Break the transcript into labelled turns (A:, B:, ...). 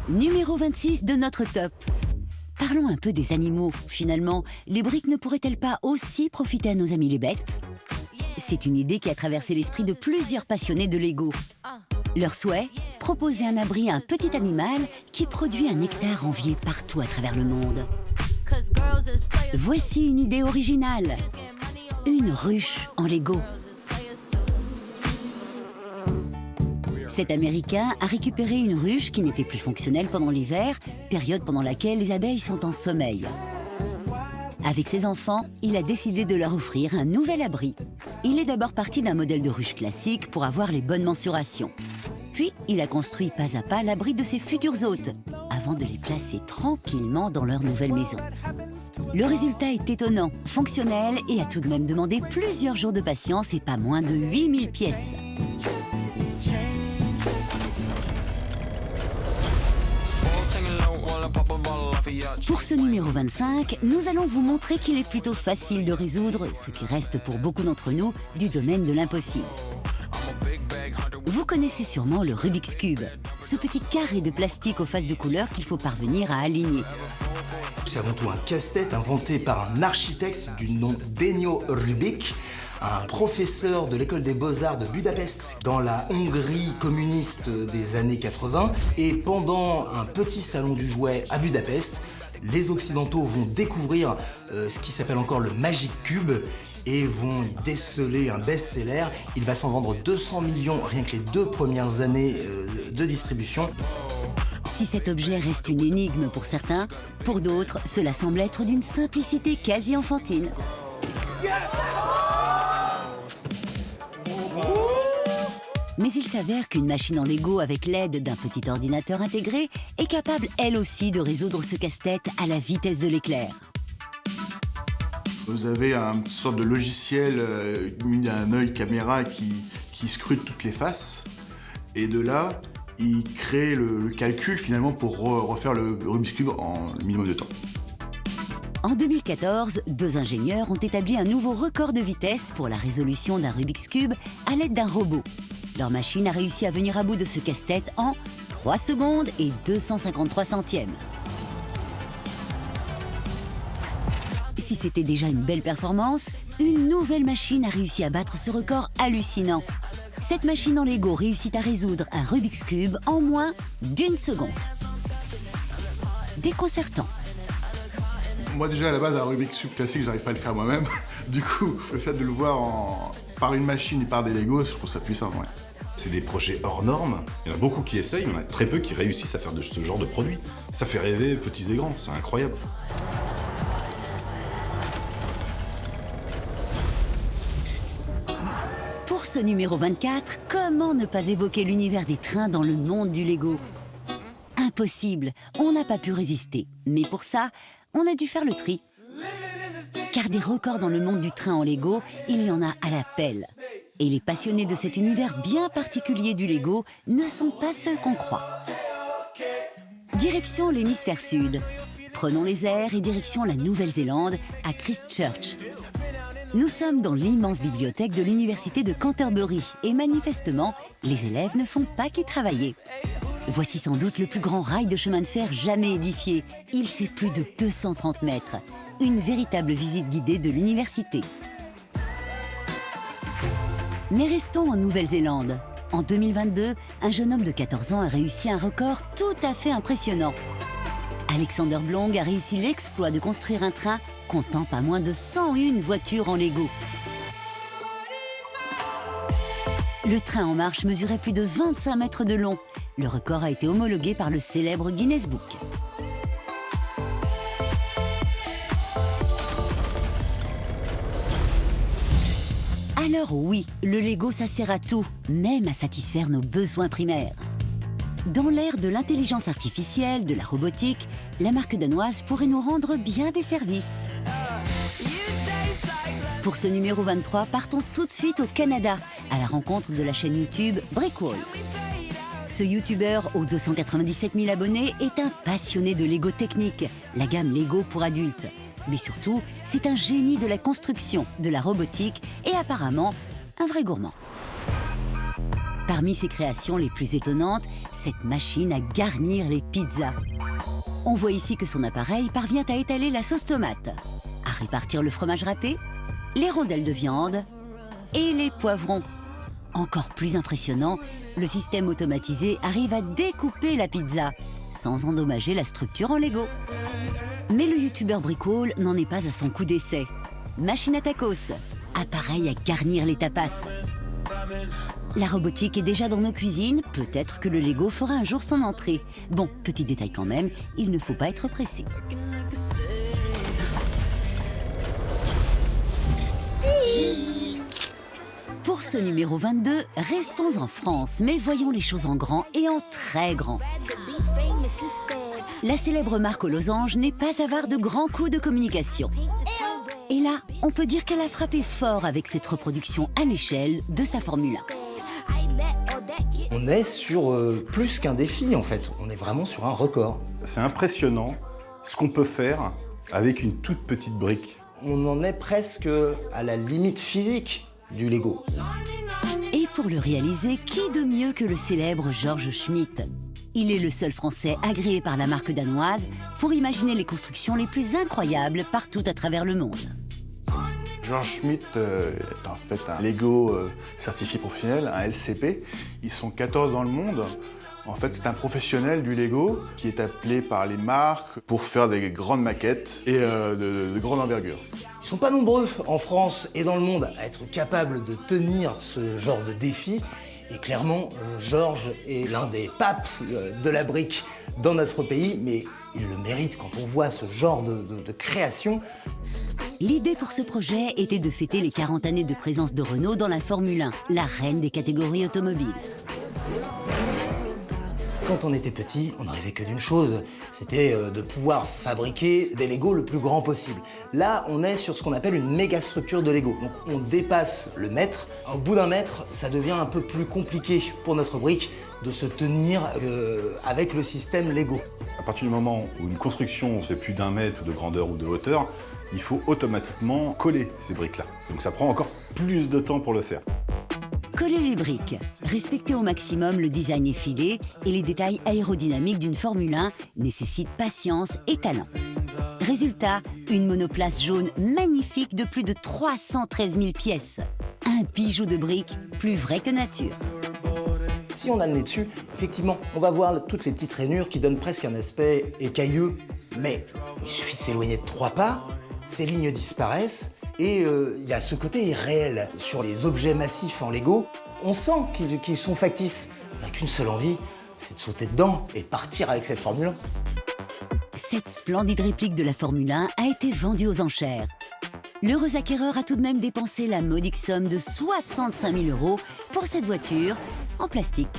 A: Numéro 26 de notre top. Parlons un peu des animaux. Finalement, les briques ne pourraient-elles pas aussi profiter à nos amis les bêtes? C'est une idée qui a traversé l'esprit de plusieurs passionnés de Lego. Leur souhait? Proposer un abri à un petit animal qui produit un nectar envié partout à travers le monde. Voici une idée originale. Une ruche en Lego. Cet Américain a récupéré une ruche qui n'était plus fonctionnelle pendant l'hiver, période pendant laquelle les abeilles sont en sommeil. Avec ses enfants, il a décidé de leur offrir un nouvel abri. Il est d'abord parti d'un modèle de ruche classique pour avoir les bonnes mensurations. Puis, il a construit pas à pas l'abri de ses futurs hôtes, avant de les placer tranquillement dans leur nouvelle maison. Le résultat est étonnant, fonctionnel et a tout de même demandé plusieurs jours de patience et pas moins de 8000 pièces. Pour ce numéro 25, nous allons vous montrer qu'il est plutôt facile de résoudre ce qui reste pour beaucoup d'entre nous du domaine de l'impossible. Vous connaissez sûrement le Rubik's Cube, ce petit carré de plastique aux faces de couleur qu'il faut parvenir à aligner.
B: C'est avant tout un casse-tête inventé par un architecte du nom d'Ennio Rubik, un professeur de l'école des beaux-arts de Budapest dans la Hongrie communiste des années 80. Et pendant un petit salon du jouet à Budapest, les Occidentaux vont découvrir ce qui s'appelle encore le Magic Cube et vont y déceler un best-seller. Il va s'en vendre 200 millions rien que les 2 premières années de distribution.
A: Si cet objet reste une énigme pour certains, pour d'autres, cela semble être d'une simplicité quasi enfantine. Mais il s'avère qu'une machine en Lego avec l'aide d'un petit ordinateur intégré est capable elle aussi de résoudre ce casse-tête à la vitesse de l'éclair.
C: Vous avez une sorte de logiciel, un œil caméra qui scrute toutes les faces. Et de là, il crée le calcul finalement pour refaire le Rubik's Cube en minimum de temps.
A: En 2014, 2 ingénieurs ont établi un nouveau record de vitesse pour la résolution d'un Rubik's Cube à l'aide d'un robot. Leur machine a réussi à venir à bout de ce casse-tête en 3 secondes et 253 centièmes. Si c'était déjà une belle performance, une nouvelle machine a réussi à battre ce record hallucinant. Cette machine en Lego réussit à résoudre un Rubik's Cube en moins d'1 seconde. Déconcertant.
C: Moi déjà à la base un Rubik's Cube classique, j'arrive pas à le faire moi-même. Du coup, le fait de le voir par une machine et par des Legos, je trouve ça puissant. Ouais.
D: C'est des projets hors normes. Il y en a beaucoup qui essayent, il y en a très peu qui réussissent à faire de ce genre de produit. Ça fait rêver petits et grands, c'est incroyable.
A: Pour ce numéro 24, comment ne pas évoquer l'univers des trains dans le monde du Lego? Impossible, on n'a pas pu résister. Mais pour ça, on a dû faire le tri. Car des records dans le monde du train en Lego, il y en a à la pelle. Et les passionnés de cet univers bien particulier du Lego ne sont pas ceux qu'on croit. Direction l'hémisphère sud. Prenons les airs et direction la Nouvelle-Zélande, à Christchurch. Nous sommes dans l'immense bibliothèque de l'université de Canterbury et manifestement, les élèves ne font pas qu'y travailler. Voici sans doute le plus grand rail de chemin de fer jamais édifié. Il fait plus de 230 mètres. Une véritable visite guidée de l'université. Mais restons en Nouvelle-Zélande. En 2022, un jeune homme de 14 ans a réussi un record tout à fait impressionnant. Alexander Blong a réussi l'exploit de construire un train comptant pas moins de 101 voitures en Lego. Le train en marche mesurait plus de 25 mètres de long. Le record a été homologué par le célèbre Guinness Book. Alors oui, le Lego ça sert à tout, même à satisfaire nos besoins primaires. Dans l'ère de l'intelligence artificielle, de la robotique, la marque danoise pourrait nous rendre bien des services. Pour ce numéro 23, partons tout de suite au Canada, à la rencontre de la chaîne YouTube Brickwall. Ce youtubeur aux 297 000 abonnés est un passionné de Lego technique, la gamme Lego pour adultes. Mais surtout, c'est un génie de la construction, de la robotique et apparemment un vrai gourmand. Parmi ses créations les plus étonnantes, cette machine à garnir les pizzas. On voit ici que son appareil parvient à étaler la sauce tomate, à répartir le fromage râpé, les rondelles de viande et les poivrons. Encore plus impressionnant, le système automatisé arrive à découper la pizza, sans endommager la structure en Lego. Mais le youtubeur Brickall n'en est pas à son coup d'essai. Machine à tacos, appareil à garnir les tapas. La robotique est déjà dans nos cuisines, peut-être que le Lego fera un jour son entrée. Bon, petit détail quand même, il ne faut pas être pressé. Pour ce numéro 22, restons en France, mais voyons les choses en grand et en très grand. La célèbre marque aux losanges n'est pas avare de grands coups de communication. Et là, on peut dire qu'elle a frappé fort avec cette reproduction à l'échelle de sa Formule 1.
B: On est sur plus qu'un défi en fait, on est vraiment sur un record.
D: C'est impressionnant ce qu'on peut faire avec une toute petite brique.
B: On en est presque à la limite physique du Lego.
A: Et pour le réaliser, qui de mieux que le célèbre Georges Schmitt? Il est le seul Français agréé par la marque danoise pour imaginer les constructions les plus incroyables partout à travers le monde.
C: Georges Schmitt est en fait un Lego certifié professionnel, un LCP. Ils sont 14 dans le monde. En fait, c'est un professionnel du Lego qui est appelé par les marques pour faire des grandes maquettes et de grande envergure.
B: Ils sont pas nombreux en France et dans le monde à être capables de tenir ce genre de défi. Et clairement, Georges est l'un des papes de la brique dans notre pays, mais il le mérite quand on voit ce genre de création.
A: L'idée pour ce projet était de fêter les 40 années de présence de Renault dans la Formule 1, la reine des catégories automobiles.
B: Quand on était petit, on n'arrivait que d'une chose, c'était de pouvoir fabriquer des Lego le plus grand possible. Là, on est sur ce qu'on appelle une méga structure de Lego. Donc on dépasse le mètre. Au bout d'un mètre, ça devient un peu plus compliqué pour notre brique de se tenir avec le système Lego.
D: À partir du moment où une construction fait plus d'1 mètre de grandeur ou de hauteur, il faut automatiquement coller ces briques-là. Donc ça prend encore plus de temps pour le faire.
A: Coller les briques, respecter au maximum le design effilé et les détails aérodynamiques d'une Formule 1 nécessite patience et talent. Résultat, une monoplace jaune magnifique de plus de 313 000 pièces. Un bijou de briques plus vrai que nature.
B: Si on a le nez dessus, effectivement, on va voir toutes les petites rainures qui donnent presque un aspect écailleux. Mais il suffit de s'éloigner de 3 pas, ces lignes disparaissent. Et il y a ce côté irréel sur les objets massifs en Lego. On sent qu'ils sont factices. On n'a qu'une seule envie, c'est de sauter dedans et partir avec cette Formule 1.
A: Cette splendide réplique de la Formule 1 a été vendue aux enchères. L'heureux acquéreur a tout de même dépensé la modique somme de 65 000 € pour cette voiture en plastique.